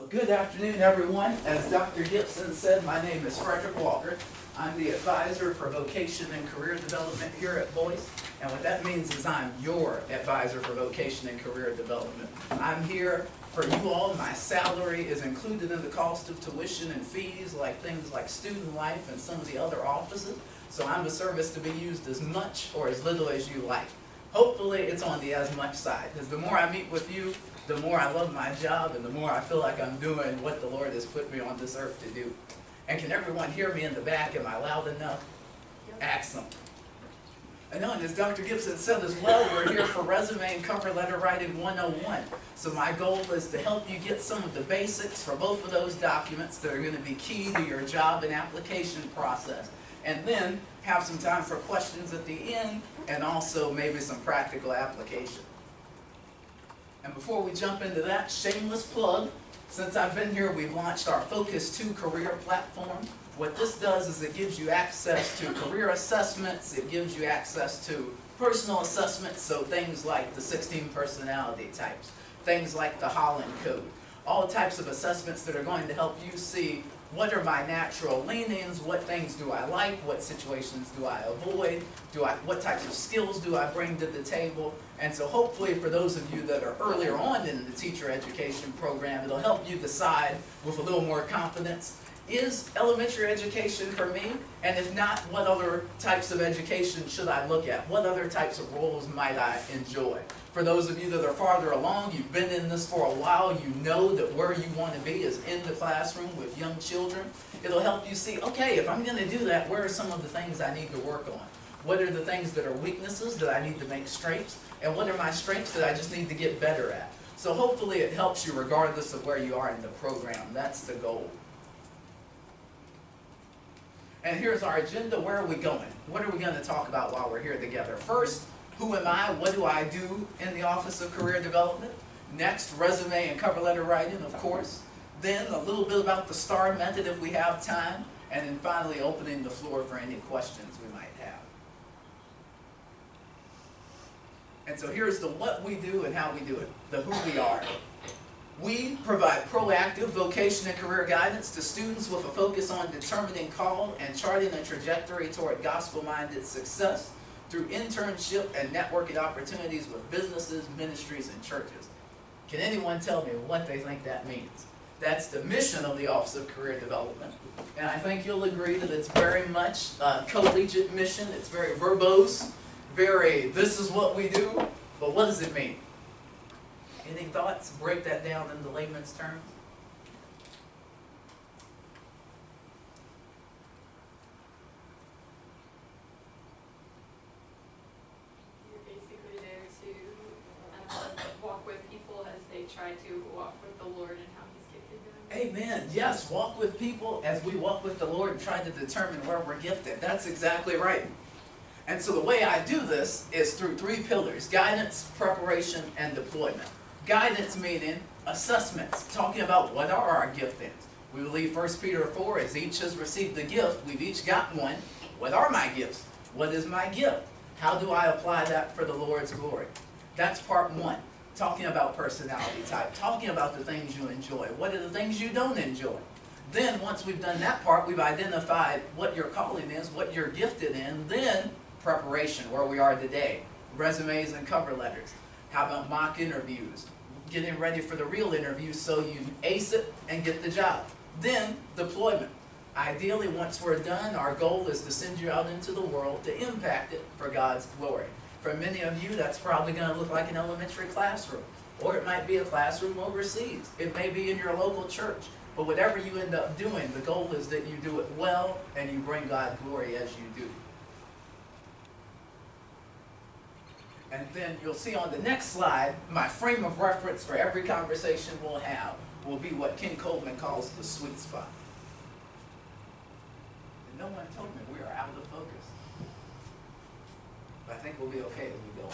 Well, good afternoon, everyone. As Dr. Gibson said, my name is Frederick Walker. I'm the advisor for vocation and career development here at Boyce. And what that means is I'm your advisor for vocation and career development. I'm here for you all. My salary is included in the cost of tuition and fees, like things like student life and some of the other offices. So I'm a service to be used as much or as little as you like. Hopefully it's on the as much side, because the more I meet with you, the more I love my job and the more I feel like I'm doing what the Lord has put me on this earth to do. And can everyone hear me in the back? Am I loud enough? Excellent. And as Dr. Gibson said as well, we're here for Resume and Cover Letter Writing 101. So my goal is to help you get some of the basics for both of those documents that are going to be key to your job and application process. And then have some time for questions at the end and also maybe some practical application. And before we jump into that, shameless plug. Since I've been here, we've launched our Focus 2 career platform. What this does is it gives you access to career assessments, it gives you access to personal assessments, so things like the 16 personality types, things like the Holland Code, all types of assessments that are going to help you see what are my natural leanings, what things do I like, what situations do I avoid, what types of skills do I bring to the table. And so hopefully for those of you that are earlier on in the teacher education program, it'll help you decide with a little more confidence, is elementary education for me? And if not, what other types of education should I look at? What other types of roles might I enjoy? For those of you that are farther along, you've been in this for a while, you know that where you want to be is in the classroom with young children. It'll help you see, okay, if I'm going to do that, where are some of the things I need to work on? What are the things that are weaknesses that I need to make strengths? And what are my strengths that I just need to get better at? So hopefully it helps you regardless of where you are in the program. That's the goal. And here's our agenda. Where are we going? What are we going to talk about while we're here together? First, who am I? What do I do in the Office of Career Development? Next, resume and cover letter writing, of course. Then a little bit about the STAR method if we have time. And then finally opening the floor for any questions we might have. And so here's the what we do and how we do it, the who we are. We provide proactive vocation and career guidance to students with a focus on determining call and charting a trajectory toward gospel-minded success through internship and networking opportunities with businesses, ministries, and churches. Can anyone tell me what they think that means? That's the mission of the Office of Career Development. And I think you'll agree that it's very much a collegiate mission. It's very verbose, very, this is what we do, but what does it mean? Any thoughts? Break that down into layman's terms. You're basically there to walk with people as they try to walk with the Lord and how He's gifted them. Amen. Yes, walk with people as we walk with the Lord and try to determine where we're gifted. That's exactly right. And so the way I do this is through three pillars: guidance, preparation, and deployment. Guidance meaning assessments, talking about what are our giftings. We believe 1 Peter 4, as each has received a gift, we've each got one. What are my gifts? What is my gift? How do I apply that for the Lord's glory? That's part one, talking about personality type, talking about the things you enjoy. What are the things you don't enjoy? Then once we've done that part, we've identified what your calling is, what you're gifted in. Then preparation, where we are today, resumes and cover letters. How about mock interviews? Getting ready for the real interview so you ace it and get the job. Then deployment. Ideally, once we're done, our goal is to send you out into the world to impact it for God's glory. For many of you, that's probably going to look like an elementary classroom, or it might be a classroom overseas. It may be in your local church. But whatever you end up doing, the goal is that you do it well and you bring God glory as you do. And then you'll see on the next slide, my frame of reference for every conversation we'll have will be what Ken Coleman calls the sweet spot. And no one told me we are out of focus. But I think we'll be okay as we go on.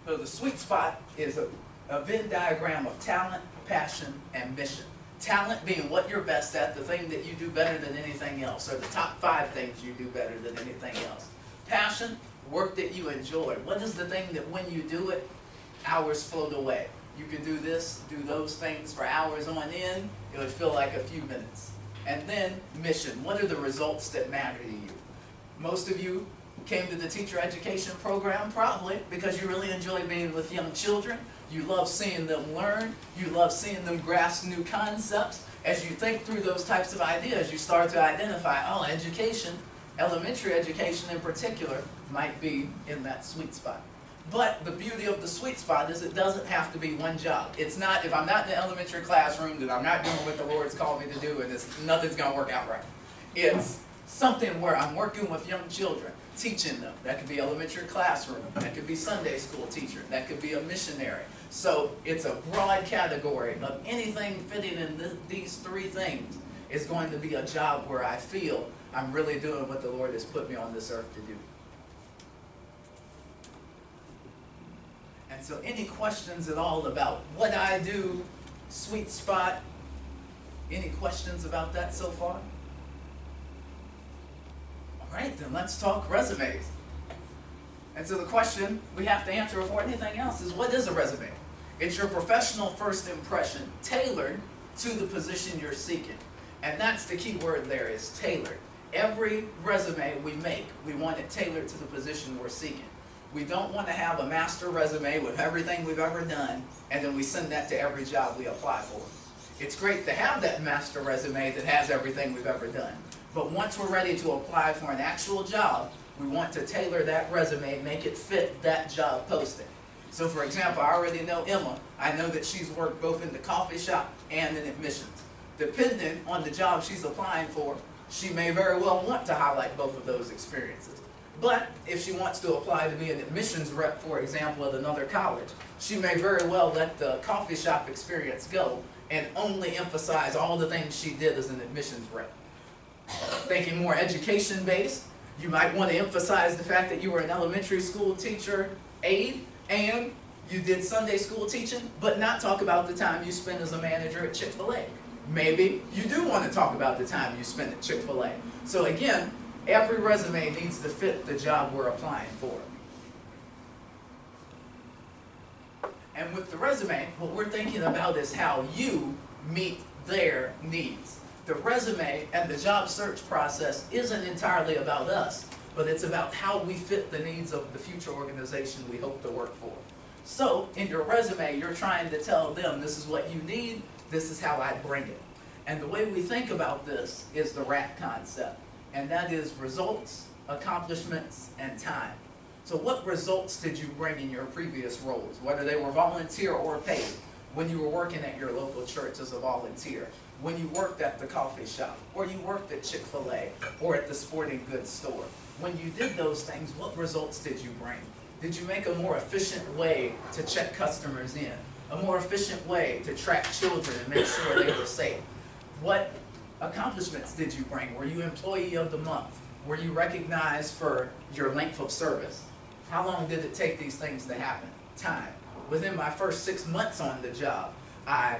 So the sweet spot is a Venn diagram of talent, passion, and mission. Talent being what you're best at, the thing that you do better than anything else, or the top 5 things you do better than anything else. Passion, work that you enjoy. What is the thing that when you do it, hours float away? You could do this, do those things for hours on end. It would feel like a few minutes. And then mission. What are the results that matter to you? Most of you came to the teacher education program probably because you really enjoy being with young children. You love seeing them learn. You love seeing them grasp new concepts. As you think through those types of ideas, you start to identify, oh, education, elementary education in particular, might be in that sweet spot. But the beauty of the sweet spot is it doesn't have to be one job. It's not, if I'm not in the elementary classroom, then I'm not doing what the Lord's called me to do, and nothing's going to work out right. It's something where I'm working with young children, teaching them. That could be elementary classroom. That could be Sunday school teacher. That could be a missionary. So it's a broad category of anything fitting in these three things is going to be a job where I feel I'm really doing what the Lord has put me on this earth to do. And so any questions at all about what I do, sweet spot? Any questions about that so far? All right, then let's talk resumes. And so the question we have to answer before anything else is, what is a resume? It's your professional first impression tailored to the position you're seeking. And that's the key word there, is tailored. Every resume we make, we want it tailored to the position we're seeking. We don't want to have a master resume with everything we've ever done, and then we send that to every job we apply for. It's great to have that master resume that has everything we've ever done. But once we're ready to apply for an actual job, we want to tailor that resume, make it fit that job posting. So for example, I already know Emma. I know that she's worked both in the coffee shop and in admissions. Depending on the job she's applying for, she may very well want to highlight both of those experiences. But if she wants to apply to be an admissions rep, for example, at another college, she may very well let the coffee shop experience go and only emphasize all the things she did as an admissions rep. Thinking more education-based, you might want to emphasize the fact that you were an elementary school teacher aide and you did Sunday school teaching, but not talk about the time you spent as a manager at Chick-fil-A. Maybe you do want to talk about the time you spent at Chick-fil-A. So again, every resume needs to fit the job we're applying for. And with the resume, what we're thinking about is how you meet their needs. The resume and the job search process isn't entirely about us, but it's about how we fit the needs of the future organization we hope to work for. So, in your resume, you're trying to tell them, this is what you need, this is how I bring it. And the way we think about this is the RAT concept, and that is results, accomplishments, and time. So what results did you bring in your previous roles, whether they were volunteer or paid? When you were working at your local church as a volunteer, when you worked at the coffee shop, or you worked at Chick-fil-A, or at the sporting goods store. When you did those things, what results did you bring? Did you make a more efficient way to check customers in? A more efficient way to track children and make sure they were safe? What accomplishments did you bring? Were you employee of the month? Were you recognized for your length of service? How long did it take these things to happen? Time. Within my first 6 months on the job, I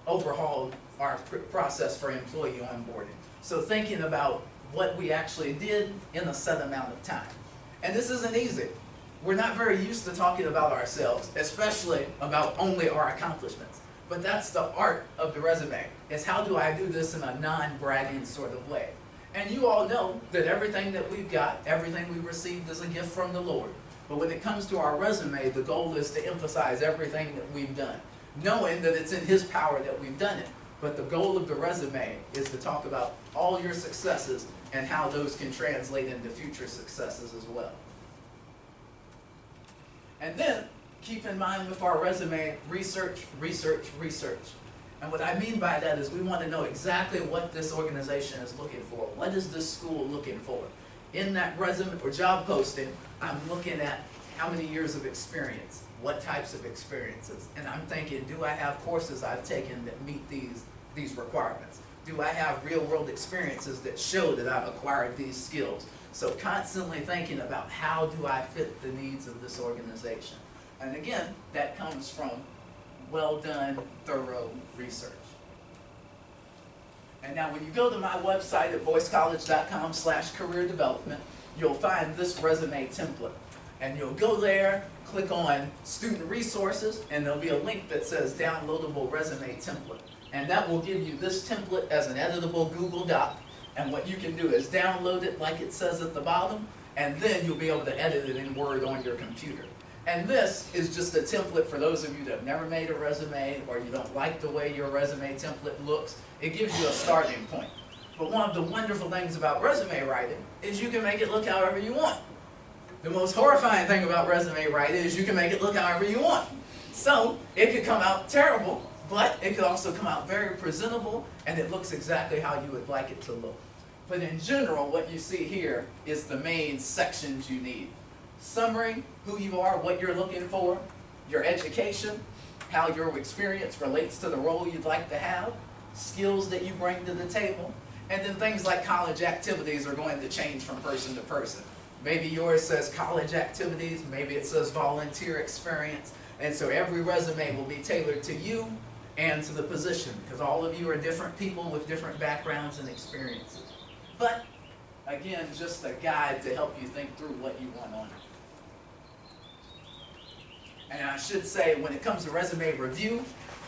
overhauled our process for employee onboarding. So thinking about what we actually did in a set amount of time. And this isn't easy. We're not very used to talking about ourselves, especially about only our accomplishments. But that's the art of the resume, is how do I do this in a non-bragging sort of way. And you all know that everything that we've got, everything we received is a gift from the Lord. But when it comes to our resume, the goal is to emphasize everything that we've done, knowing that it's in His power that we've done it. But the goal of the resume is to talk about all your successes and how those can translate into future successes as well. And then, keep in mind with our resume, research, research, research. And what I mean by that is we want to know exactly what this organization is looking for. What is this school looking for? In that resume or job posting, I'm looking at how many years of experience, what types of experiences. And I'm thinking, do I have courses I've taken that meet these requirements? Do I have real world experiences that show that I've acquired these skills? So constantly thinking about how do I fit the needs of this organization. And again, that comes from well done, thorough research. And now when you go to my website at boycecollege.com/careerdevelopment, you'll find this resume template. And you'll go there, click on Student Resources, and there'll be a link that says Downloadable Resume Template. And that will give you this template as an editable Google Doc. And what you can do is download it like it says at the bottom, and then you'll be able to edit it in Word on your computer. And this is just a template for those of you that have never made a resume, or you don't like the way your resume template looks. It gives you a starting point. But one of the wonderful things about resume writing is you can make it look however you want. The most horrifying thing about resume writing is you can make it look however you want. So it could come out terrible, but it could also come out very presentable, and it looks exactly how you would like it to look. But in general, what you see here is the main sections you need. Summary, who you are, what you're looking for, your education, how your experience relates to the role you'd like to have, skills that you bring to the table, and then things like college activities are going to change from person to person. Maybe yours says college activities, maybe it says volunteer experience, and so every resume will be tailored to you and to the position, because all of you are different people with different backgrounds and experiences. But, again, just a guide to help you think through what you want on it. And I should say, when it comes to resume review,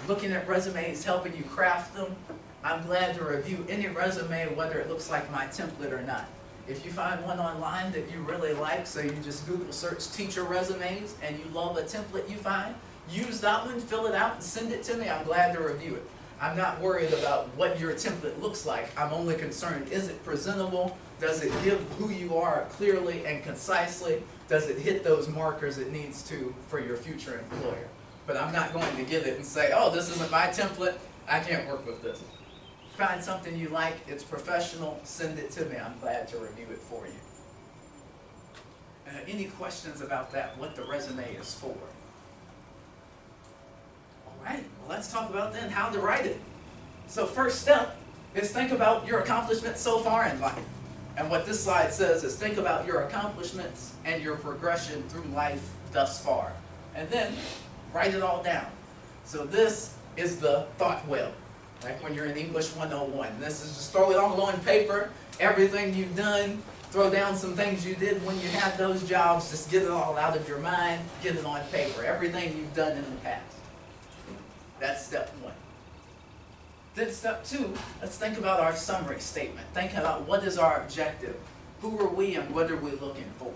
looking at resumes, helping you craft them, I'm glad to review any resume, whether it looks like my template or not. If you find one online that you really like, so you just Google search teacher resumes, and you love a template you find, use that one, fill it out, and send it to me. I'm glad to review it. I'm not worried about what your template looks like. I'm only concerned, is it presentable? Does it give who you are clearly and concisely? Does it hit those markers it needs to for your future employer? But I'm not going to give it and say, oh, this isn't my template, I can't work with this. Find something you like, it's professional, send it to me. I'm glad to review it for you. Any questions about that, what the resume is for? Alright, well, let's talk about then how to write it. So first step is think about your accomplishments so far in life. And what this slide says is think about your accomplishments and your progression through life thus far. And then write it all down. So this is the thought web, like when you're in English 101. This is just throw it all on paper, everything you've done, throw down some things you did when you had those jobs, just get it all out of your mind, get it on paper, everything you've done in the past. That's step one. Then step two, let's think about our summary statement. Think about what is our objective, who are we, and what are we looking for.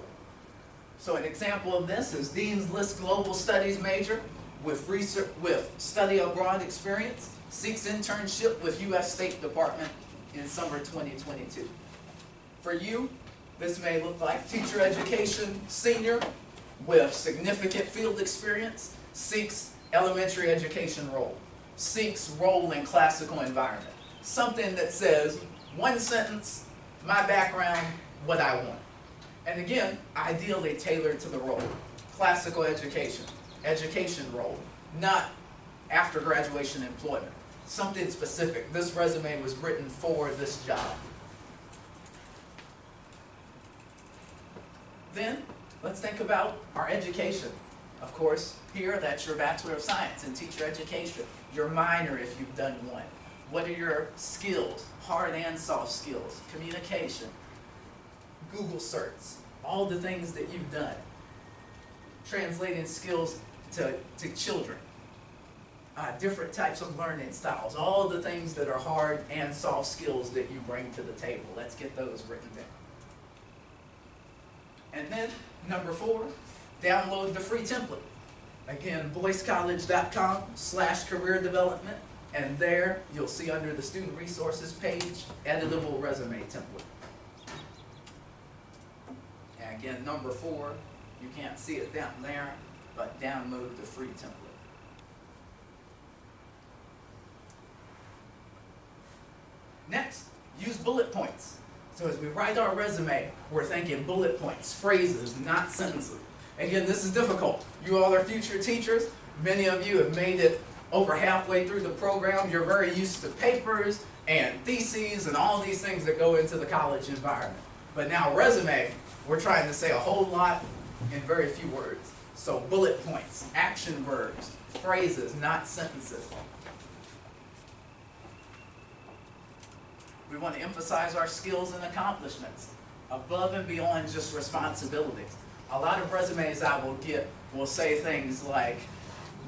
So an example of this is Dean's List Global Studies major with study abroad experience, seeks internship with U.S. State Department in summer 2022. For you, this may look like teacher education senior with significant field experience, seeks elementary education role, seeks role in classical environment. Something that says, one sentence, my background, what I want. And again, ideally tailored to the role. Classical education role, not after graduation employment. Something specific. This resume was written for this job. Then, let's think about our education. Of course, here, that's your Bachelor of Science in Teacher Education. Your minor, if you've done one. What are your skills? Hard and soft skills. Communication. Google search. All the things that you've done. Translating skills to children. Different types of learning styles. All the things that are hard and soft skills that you bring to the table. Let's get those written down. And then, number 4, download the free template. Again, boycecollege.com/careerdevelopment, and there you'll see under the student resources page, editable resume template. And again, number 4, you can't see it down there, but download the free template. Next, use bullet points. So as we write our resume, we're thinking bullet points, phrases, not sentences. Again, this is difficult. You all are future teachers. Many of you have made it over halfway through the program. You're very used to papers and theses and all these things that go into the college environment. But now resume, we're trying to say a whole lot in very few words. So bullet points, action verbs, phrases, not sentences. We want to emphasize our skills and accomplishments above and beyond just responsibilities. A lot of resumes I will get will say things like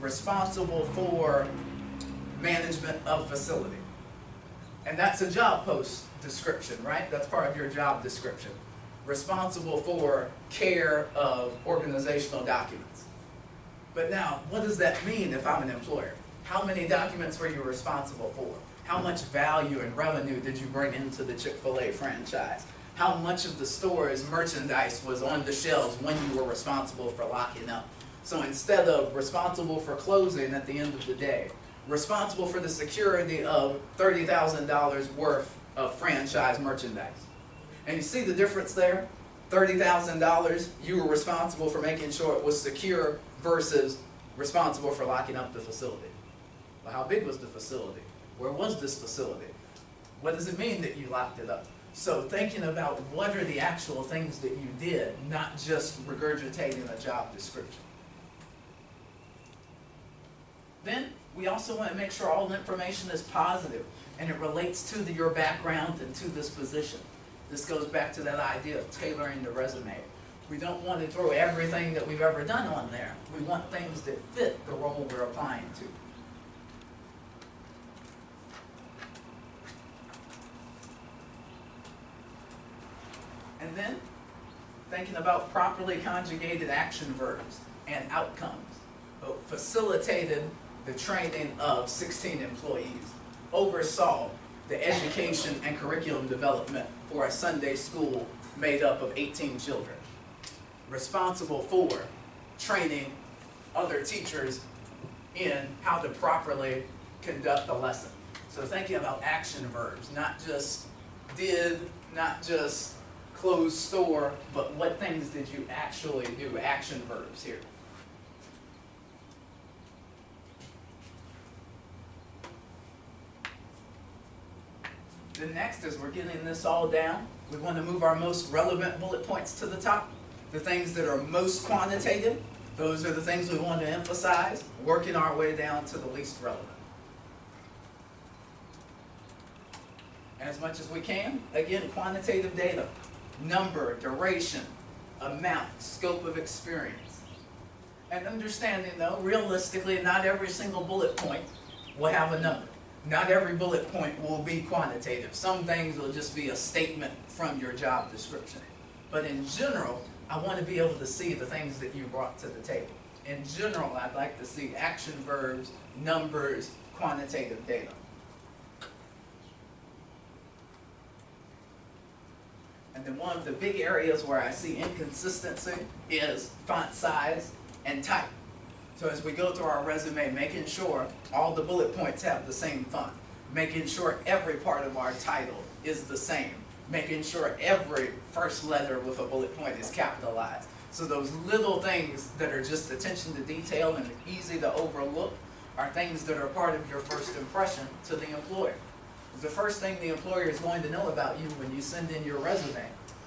responsible for management of facility. And that's a job post description, right? That's part of your job description. Responsible for care of organizational documents. But now, what does that mean if I'm an employer? How many documents were you responsible for? How much value and revenue did you bring into the Chick-fil-A franchise? How much of the store's merchandise was on the shelves when you were responsible for locking up? So instead of responsible for closing at the end of the day, responsible for the security of $30,000 worth of franchise merchandise. And you see the difference there? $30,000, you were responsible for making sure it was secure versus responsible for locking up the facility. Well, how big was the facility? Where was this facility? What does it mean that you locked it up? So thinking about what are the actual things that you did, not just regurgitating a job description. Then we also want to make sure all the information is positive and it relates to your background and to this position. This goes back to that idea of tailoring the resume. We don't want to throw everything that we've ever done on there. We want things that fit the role we're applying to. And then, thinking about properly conjugated action verbs and outcomes. Facilitated the training of 16 employees. Oversaw the education and curriculum development for a Sunday school made up of 18 children. Responsible for training other teachers in how to properly conduct a lesson. So thinking about action verbs, not just did, not just closed store, but what things did you actually do, action verbs here. Then next, as we're getting this all down, we want to move our most relevant bullet points to the top. The things that are most quantitative, those are the things we want to emphasize, working our way down to the least relevant. As much as we can, again, quantitative data, number, duration, amount, scope of experience. And understanding though, realistically, not every single bullet point will have a number. Not every bullet point will be quantitative. Some things will just be a statement from your job description. But in general, I want to be able to see the things that you brought to the table. In general, I'd like to see action verbs, numbers, quantitative data. And then one of the big areas where I see inconsistency is font size and type. So as we go through our resume, making sure all the bullet points have the same font, making sure every part of our title is the same, making sure every first letter with a bullet point is capitalized. So those little things that are just attention to detail and easy to overlook are things that are part of your first impression to the employer. The first thing the employer is going to know about you when you send in your resume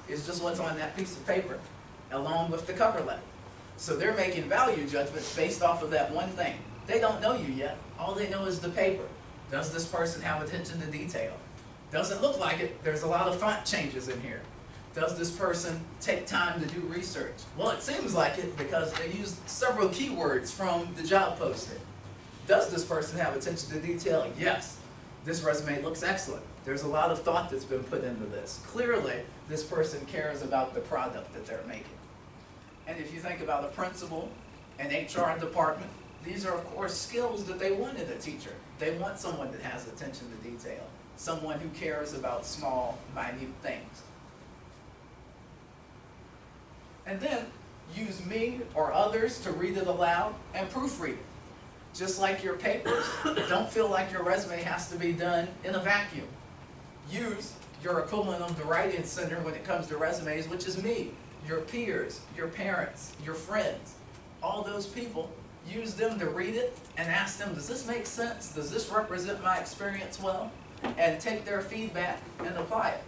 is just what's on that piece of paper, along with the cover letter. So they're making value judgments based off of that one thing. They don't know you yet. All they know is the paper. Does this person have attention to detail? Doesn't look like it. There's a lot of font changes in here. Does this person take time to do research? Well, it seems like it because they used several keywords from the job posting. Does this person have attention to detail? Yes. This resume looks excellent. There's a lot of thought that's been put into this. Clearly, this person cares about the product that they're making. And if you think about a principal, an HR department, these are, of course, skills that they want in a teacher. They want someone that has attention to detail, someone who cares about small, minute things. And then use me or others to read it aloud and proofread it. Just like your papers, don't feel like your resume has to be done in a vacuum. Use your equivalent of the writing center when it comes to resumes, which is me, your peers, your parents, your friends. All those people, use them to read it and ask them, does this make sense? Does this represent my experience well? And take their feedback and apply it.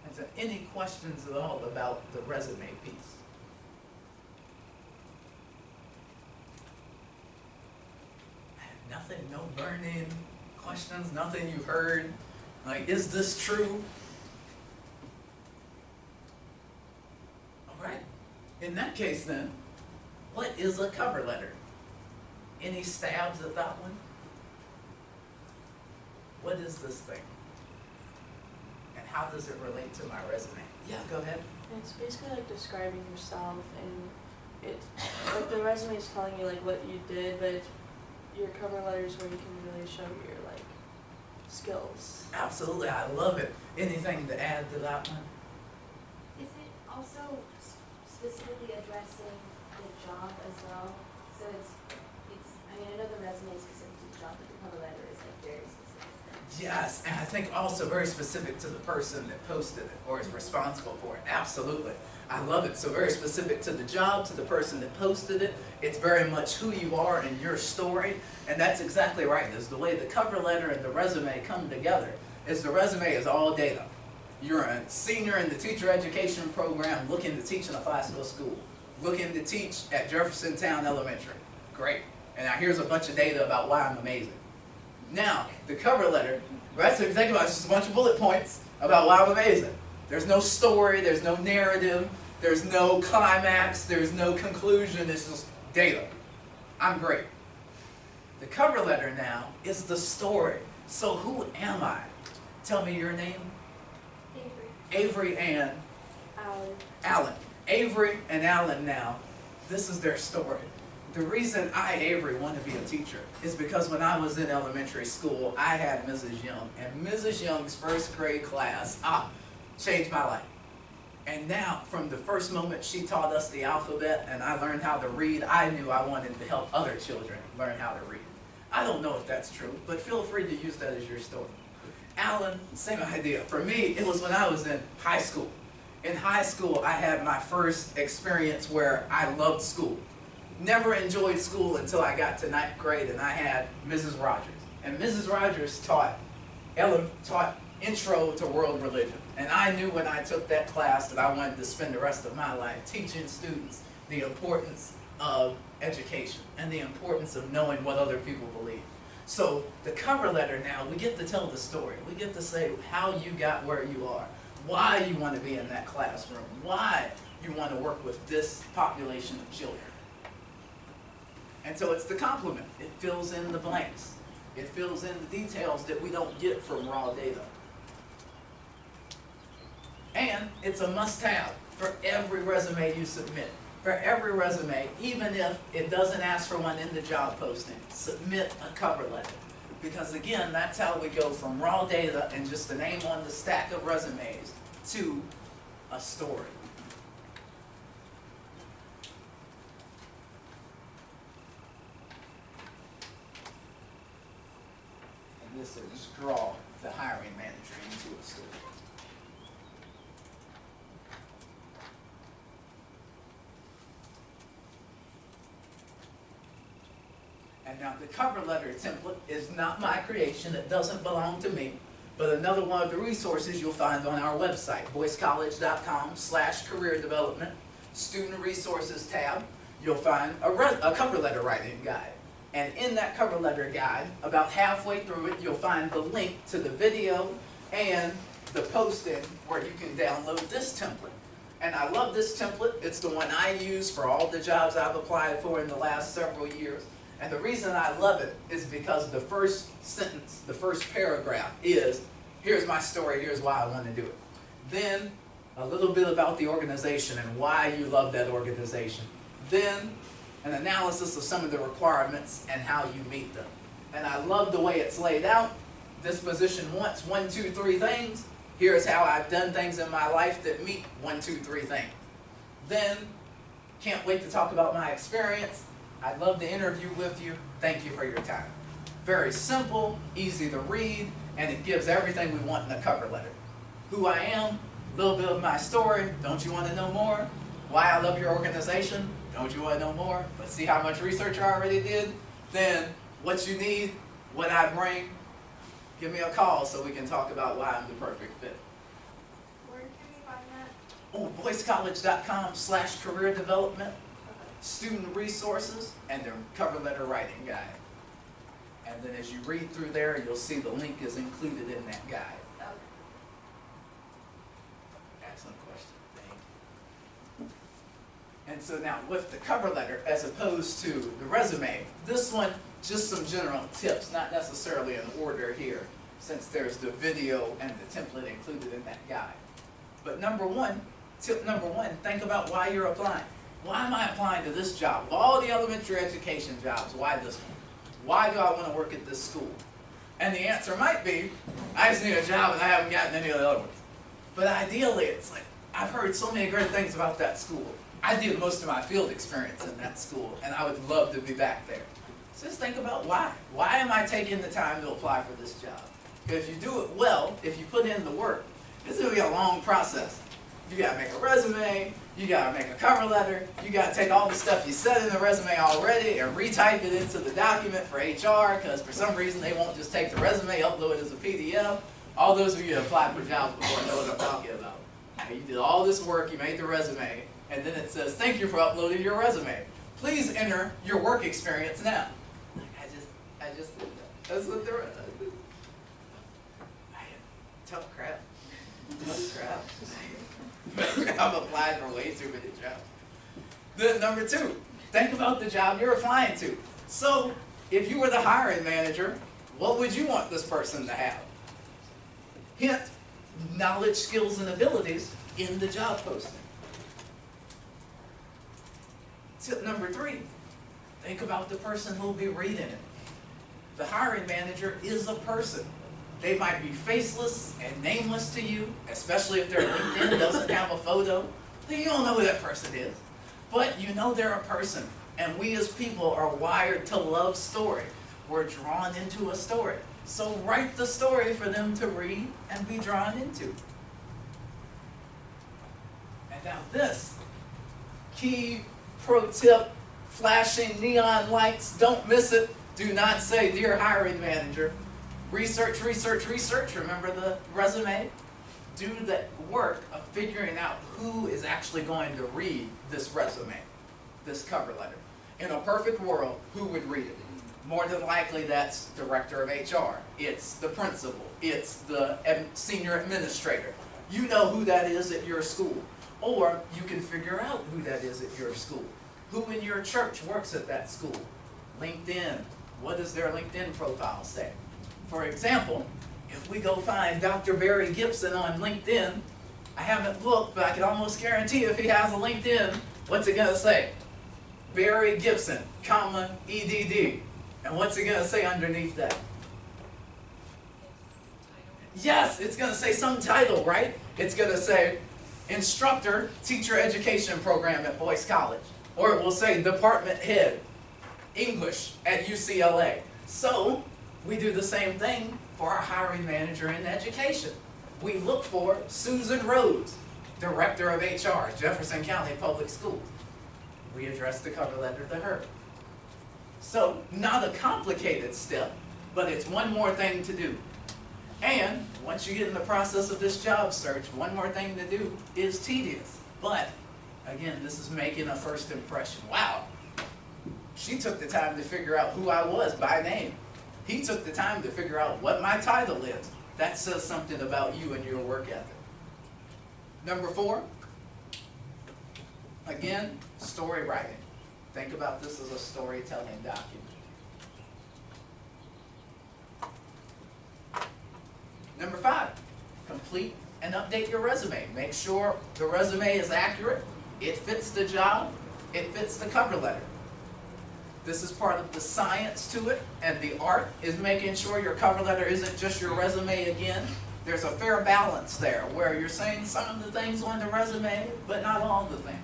And so any questions at all about the resume piece? Nothing, no burning questions, nothing you heard Like, is this true? All right. In that case then, what is a cover letter? Any stabs at that one? What is this thing? And how does it relate to my resume? Yeah, go ahead. It's basically like describing yourself, and it like the resume is telling you like what you did, but your cover letter is where you can really show your like skills. Absolutely, I love it. Anything to add to that one? Is it also specifically addressing the job as well? So it's, I mean, I know the resume is specific to the job, but the cover letter is like very specific. Yes, and I think also very specific to the person that posted it or is responsible for it. Absolutely. I love it. So very specific to the job, to the person that posted it. It's very much who you are and your story. And that's exactly right. It's the way the cover letter and the resume come together. Is the resume is all data. You're a senior in the teacher education program looking to teach in a classical school. Looking to teach at Jeffersontown Elementary. Great. And now here's a bunch of data about why I'm amazing. Now, the cover letter, right, so if you think about it, it's just a bunch of bullet points about why I'm amazing. There's no story, there's no narrative, there's no climax, there's no conclusion, it's just data. I'm great. The cover letter now is the story. So who am I? Tell me your name. Avery and Alan. Avery and Alan now, this is their story. The reason I, Avery, want to be a teacher is because when I was in elementary school, I had Mrs. Young, and Mrs. Young's first grade class, changed my life. And now, from the first moment she taught us the alphabet and I learned how to read, I knew I wanted to help other children learn how to read. I don't know if that's true, but feel free to use that as your story. Alan, same idea. For me, it was when I was in high school. In high school, I had my first experience where I loved school. Never enjoyed school until I got to 9th grade and I had Mrs. Rogers. And Mrs. Rogers taught Intro to World Religion. And I knew when I took that class that I wanted to spend the rest of my life teaching students the importance of education and the importance of knowing what other people believe. So the cover letter now, we get to tell the story. We get to say how you got where you are, why you want to be in that classroom, why you want to work with this population of children. And so it's the complement. It fills in the blanks. It fills in the details that we don't get from raw data. And it's a must-have for every resume you submit. For every resume, even if it doesn't ask for one in the job posting, submit a cover letter. Because again, that's how we go from raw data and just a name on the stack of resumes to a story. This is draw the hiring manager into a story. And now the cover letter template is not my creation. It doesn't belong to me. But another one of the resources you'll find on our website, boycecollege.com/careerdevelopment, student resources tab, you'll find a cover letter writing guide. And in that cover letter guide, about halfway through it, you'll find the link to the video and the posting where you can download this template. And I love this template. It's the one I use for all the jobs I've applied for in the last several years. And the reason I love it is because the first sentence, the first paragraph is, here's my story, here's why I want to do it. Then a little bit about the organization and why you love that organization. Then an analysis of some of the requirements and how you meet them. And I love the way it's laid out. This position wants 1, 2, 3 things. Here's how I've done things in my life that meet 1, 2, 3 things. Then, can't wait to talk about my experience. I'd love to interview with you. Thank you for your time. Very simple, easy to read, and it gives everything we want in a cover letter. Who I am, a little bit of my story. Don't you want to know more? Why I love your organization. Don't you want to know more? But see how much research I already did? Then what you need, what I bring, give me a call so we can talk about why I'm the perfect fit. Where can we find that? Oh, boycecollege.com/careerdevelopment, student resources, and their cover letter writing guide. And then as you read through there, you'll see the link is included in that guide. Oh, And so now with the cover letter, as opposed to the resume, this one, just some general tips, not necessarily in order here, since there's the video and the template included in that guide. But tip number one, think about why you're applying. Why am I applying to this job? Of all the elementary education jobs, why this one? Why do I want to work at this school? And the answer might be, I just need a job and I haven't gotten any of the other ones. But ideally, it's like, I've heard so many great things about that school. I did most of my field experience in that school, and I would love to be back there. So just think about why. Why am I taking the time to apply for this job? If you do it well, if you put in the work, this is going to be a long process. You got to make a resume, you got to make a cover letter, you got to take all the stuff you said in the resume already and retype it into the document for HR, because for some reason they won't just take the resume, upload it as a PDF. All those of you who applied for jobs before know what I'm talking about. You did all this work, you made the resume, and then it says, thank you for uploading your resume. Please enter your work experience now. I just did that. That's what they're tough crap. Tough crap. I've applied for way too many jobs. Then number two, think about the job you're applying to. So, if you were the hiring manager, what would you want this person to have? Hint, knowledge, skills, and abilities in the job posting. Tip number three, think about the person who will be reading it. The hiring manager is a person. They might be faceless and nameless to you, especially if their LinkedIn doesn't have a photo. Then you don't know who that person is. But you know they're a person. And we as people are wired to love story. We're drawn into a story. So write the story for them to read and be drawn into. And now this, key pro tip, flashing neon lights, don't miss it. Do not say, dear hiring manager, research, research, research. Remember the resume? Do the work of figuring out who is actually going to read this resume, this cover letter. In a perfect world, who would read it? More than likely, that's director of HR. It's the principal. It's the senior administrator. You know who that is at your school. Or you can figure out who that is at your school. Who in your church works at that school? LinkedIn. What does their LinkedIn profile say? For example, if we go find Dr. Barry Gibson on LinkedIn, I haven't looked, but I can almost guarantee if he has a LinkedIn, what's it going to say? Barry Gibson, comma, EDD. And what's it going to say underneath that? Yes, it's going to say some title, right? It's going to say, Instructor, Teacher Education Program at Boyce College. Or it will say, Department Head, English at UCLA. So, we do the same thing for our hiring manager in education. We look for Susan Rhodes, Director of HR, Jefferson County Public Schools. We address the cover letter to her. So, not a complicated step, but it's one more thing to do. And, once you get in the process of this job search, one more thing to do is tedious. But, again, this is making a first impression. Wow, she took the time to figure out who I was by name. He took the time to figure out what my title is. That says something about you and your work ethic. Number 4, again, story writing. Think about this as a storytelling document. Number 5, complete and update your resume. Make sure the resume is accurate, it fits the job, it fits the cover letter. This is part of the science to it, and the art is making sure your cover letter isn't just your resume again. There's a fair balance there, where you're saying some of the things on the resume, but not all the things.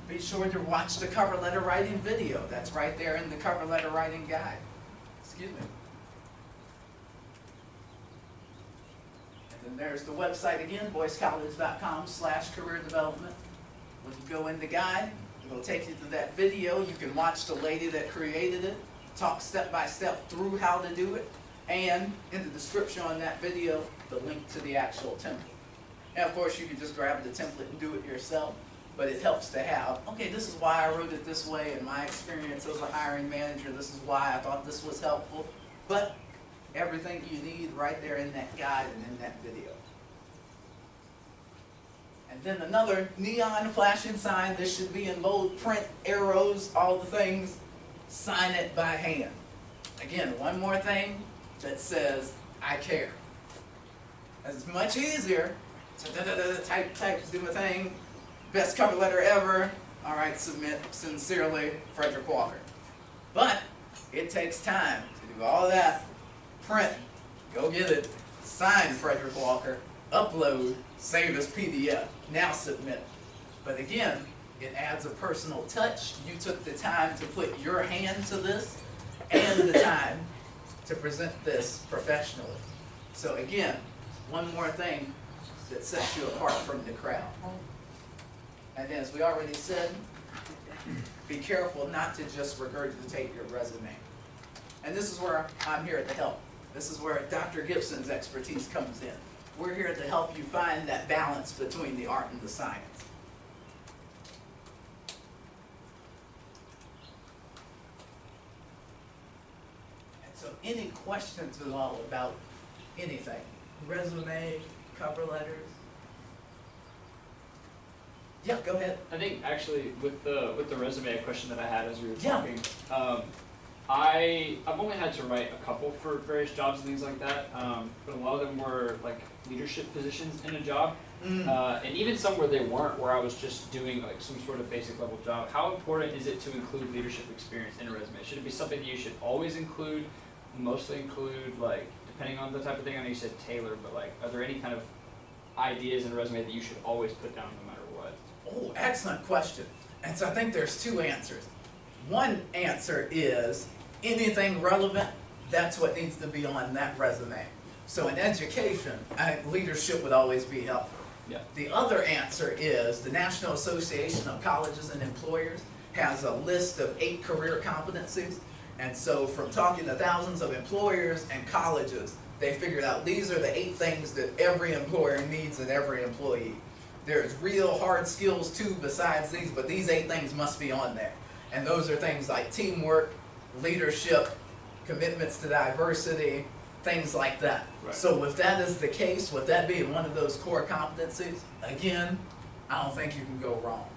Be sure to watch the cover letter writing video. That's right there in the cover letter writing guide. Excuse me. And then there's the website again, boycecollege.com/careerdevelopment. When you go in the guide, it'll take you to that video. You can watch the lady that created it, talk step by step through how to do it, and in the description on that video, the link to the actual template. And of course, you can just grab the template and do it yourself, but it helps to have, okay, this is why I wrote it this way, in my experience as a hiring manager, this is why I thought this was helpful. But everything you need right there in that guide and in that video. And then another neon flashing sign, this should be in bold print, arrows, all the things, sign it by hand. Again, one more thing that says, I care. It's much easier to type, do my thing, best cover letter ever, all right, submit, sincerely, Frederick Walker. But it takes time to do all that, print, go get it, sign Frederick Walker, upload, save as PDF, now submit. But again, it adds a personal touch. You took the time to put your hand to this and the time to present this professionally. So again, one more thing that sets you apart from the crowd. And as we already said, be careful not to just regurgitate your resume. And this is where I'm here to help. This is where Dr. Gibson's expertise comes in. We're here to help you find that balance between the art and the science. And so any questions at all about anything? Resume, cover letters? Yeah, go ahead. I think actually with the resume, a question that I had as we were Yeah. talking, I've only had to write a couple for various jobs and things like that, but a lot of them were like leadership positions in a job, and even some where they weren't, where I was just doing like some sort of basic level job. How important is it to include leadership experience in a resume? Should it be something that you should always include, mostly include, like depending on the type of thing? I know you said tailor, but like, are there any kind of ideas in a resume that you should always put down no matter what? Oh, excellent question. And so I think there's two answers. One answer is anything relevant, that's what needs to be on that resume. So in education, leadership would always be helpful. Yeah. The other answer is the National Association of Colleges and Employers has a list of 8 career competencies. And so from talking to thousands of employers and colleges, they figured out these are the 8 things that every employer needs in every employee. There's real hard skills too besides these, but these 8 things must be on there. And those are things like teamwork, leadership, commitments to diversity, things like that. Right. So if that is the case, with that being one of those core competencies, again, I don't think you can go wrong.